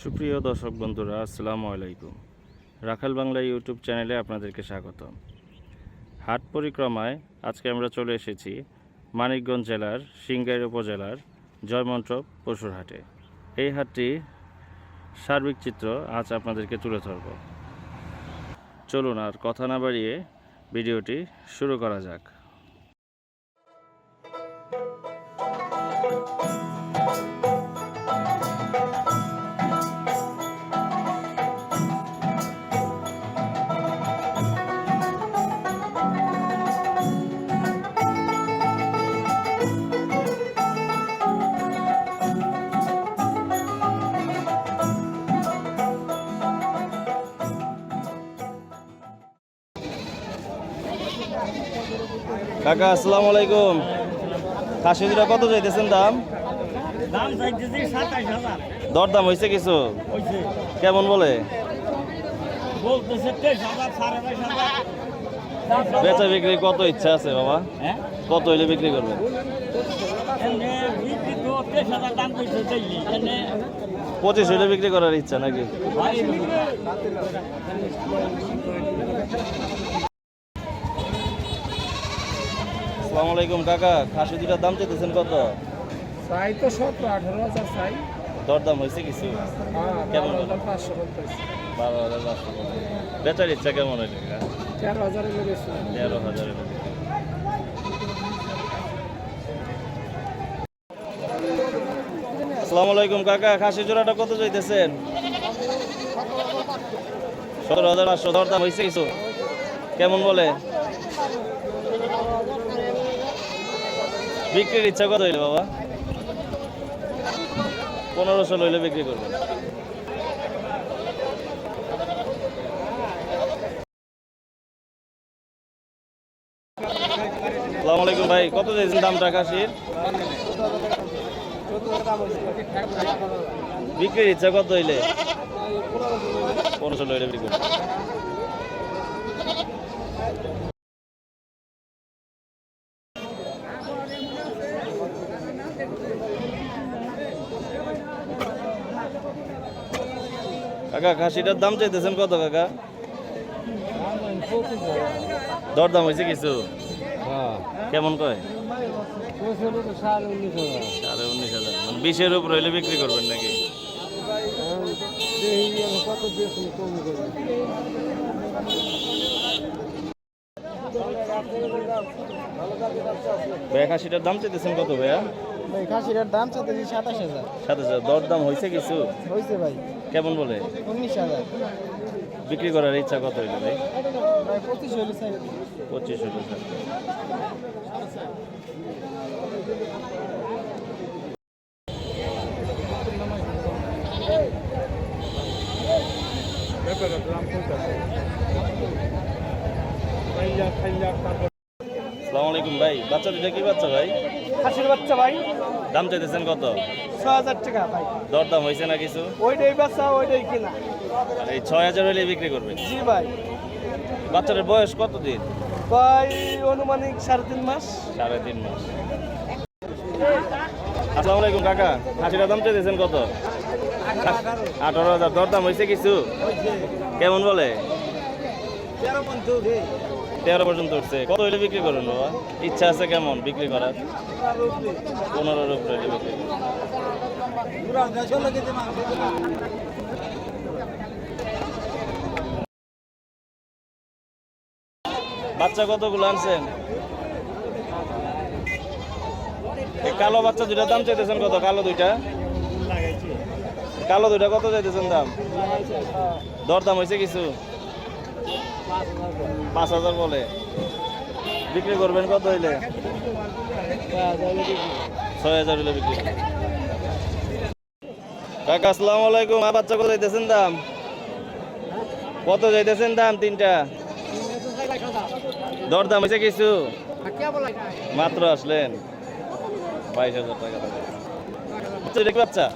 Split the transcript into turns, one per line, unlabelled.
সুপ্রিয় দর্শক বন্ধুরা, আসসালামু আলাইকুম। রাখাল বাংলা ইউটিউব চ্যানেলে আপনাদেরকে স্বাগত। হাট পরিক্রমায় আজকে আমরা চলে এসেছি মানিকগঞ্জ জেলার সিংগাইর উপজেলার জয়মন্টপ পশুর হাটে। এই হাটটি সার্বিক চিত্র আজ আপনাদেরকে তুলে ধরব। চলুন আর কথা না বাড়িয়ে ভিডিওটি শুরু করা যাক। কাকা আসসালামু আলাইকুম। খাসি দুটা কত চাইতেছেন দাম?
দাম চাইতেছি ২৭,০০০।
দরদাম হয়েছে কিছু?
হইছে।
কেমন বলে?
বলতেছে ২৩,০০০, ২৫,০০০।
বেচা বিক্রি কত ইচ্ছা আছে বাবা?
হ্যাঁ?
কত হইলে বিক্রি করবেন?
এমনি বিক্রি তো ২৩,০০০ দাম কইছে চাইলি। এমনি
25 হইলে বিক্রি করার ইচ্ছা নাকি?
ভাই
আসসালামু আলাইকুম কাকা, খাসি দুটার দাম চাইতেছেন কত?
চাই তো ১৭-১৮,০০০ চাই।
দরদাম হয়েছে কিছু? কেমন বলে?
৫০০ বলতেছি।
12,500 বলে। বেচার ইচ্ছা কেমন হইলে?
১৩,০০০ এর বেশি।
13,000 হইলে বিক্রি। আসসালামু আলাইকুম কাকা, খাসি জোড়াটা কত চাইতেছেন? 17,500। দরদাম হয়েছে কিছু? কেমন বলে? বিক্রির ইচ্ছা কত হইলে বাবা? 1500 হইলে বিক্রি করবেন। আসসালামু আলাইকুম ভাই, কত চাইছেন দামটা খাসির? বিক্রির ইচ্ছা কত হইলে? 1500 হইলে বিক্রি করবেন। কাকা খাসিটার দাম চাইতেছেন কত কাকা? দরদাম হয়েছে কিছু? কেমন কয়? 19,500। মানে 20-এর উপর হইলে বিক্রি করবেন নাকি? ভাইয়া খাসিটার দাম চাইতেছেন কত ভাইয়া?
ভাই খাসিটার দাম চাইতেছি ২৭,০০০।
7,000। দরদাম হয়েছে কিছু?
হয়েছে ভাই
কেমন বলে?
১৯,০০০।
বিক্রি করার ইচ্ছা কত হইলে ভাই?
ভাই ২৫ হলে চাই।
25 হইলে স্যার। আসসালামু আলাইকুম ভাই, বাচ্চা দুটা কি বাচ্চা ভাই?
খাসির বাচ্চা ভাই
দাম চাইতেছেন কত?
৬,০০০ টাকা ভাই।
দরদাম হয়েছে না কিছু?
ওইটাই বাচ্চা ওইটাই কিনা।
আর এই 6,000 হইলে বিক্রি করবেন।
জি ভাই।
বাচ্চাটার বয়স কত দিন?
ভাই অনুমানিক ৩.৫ মাস।
3.5 মাস। আসসালামু আলাইকুম কাকা, খাসিটার দাম চাইতেছেন কত? 18,000। দরদাম হয়েছে কিছু? কেমন বলে? 13 পর্যন্ত উঠছে। কত হইলে বিক্রি করবেন বাবা? ইচ্ছা আছে কেমন বিক্রি করার? 15-এর উপরে হইলে বিক্রি করবেন। বাচ্চা কতগুলো আনছেন? এই কালো বাচ্চা দুইটার দাম চাইতেছেন কত? কালো দুইটা কত চাইতেছেন দাম? দরদাম হয়েছে কিছু? 5,000 বলে। বিক্রি করবেন কত হইলে? 6,000 হইলে বিক্রি করবেন। কাকা আসসালামু আলাইকুম, বাচ্চা কত চাইতেছেন দাম? কত চাইতেছেন দাম? 3টা। দরদাম হয়েছে কিছু? মাত্র আসলেন। 22,000 টাকা। বাচ্চা